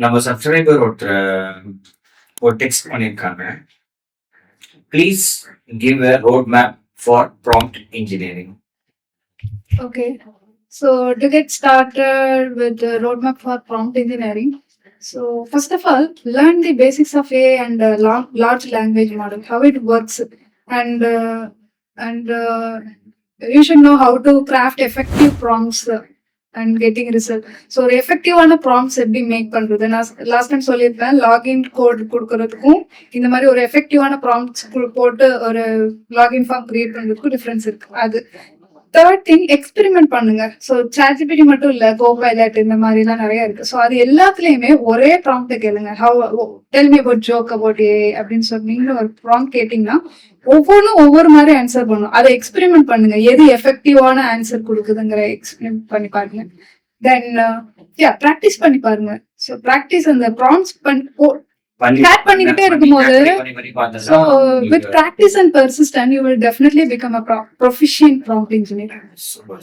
நம்ம சப்ஸ்கிரைபர் ஒரு டெக்ஸ்ட் பண்ணியிருக்காங்க. Please give a road map for prompt engineering. Okay. So to get started with the roadmap for prompt engineering, so first of all, learn the basics of AI and large language model, how it works, and uh, and you should know how to craft effective prompts and getting result. So ஒரு எஃபெக்டிவான prompts எப்படி make பண்ணுறது, நான் last time சொல்லியிருப்பேன், login code கொடுக்கறதுக்கும் இந்த மாதிரி ஒரு எஃபெக்டிவான prompts போட்டு ஒரு லாகின் ஃபார்ம் கிரியேட் பண்ணுறதுக்கும் டிஃப்ரென்ஸ் இருக்கு. அது தேர்ட் திங், எக்ஸ்பெரிமெண்ட் பண்ணுங்க. ஸோ சாட்ஜிபிடி மட்டும் இல்ல, கோபைலட் இந்த மாதிரி எல்லாம் நிறைய இருக்கு. ஸோ அது எல்லாத்துலயுமே ஒரே ப்ராம்ப்ட் கேளுங்க. Tell me about joke about A அப்படின்னு சொன்னீங்க ஒரு ப்ராம்ப்ட் கேட்டீங்கன்னா ஒவ்வொன்றும் ஒவ்வொரு மாதிரி ஆன்சர் பண்ணும். அதை எக்ஸ்பெரிமெண்ட் பண்ணுங்க, எது எஃபெக்டிவான ஆன்சர் கொடுக்குதுங்கிற எக்ஸ்பெரிமெண்ட் பண்ணி பாருங்க. தென் ப்ராக்டிஸ் பண்ணி பாருங்க. ஸோ ப்ராக்டிஸ் அந்த ப்ராம்ப்ட்ஸ் பண்ணிக்கிட்டே இருக்கும்போது, so with practice and persistence you will definitely become a proficient prompt engineer. Super.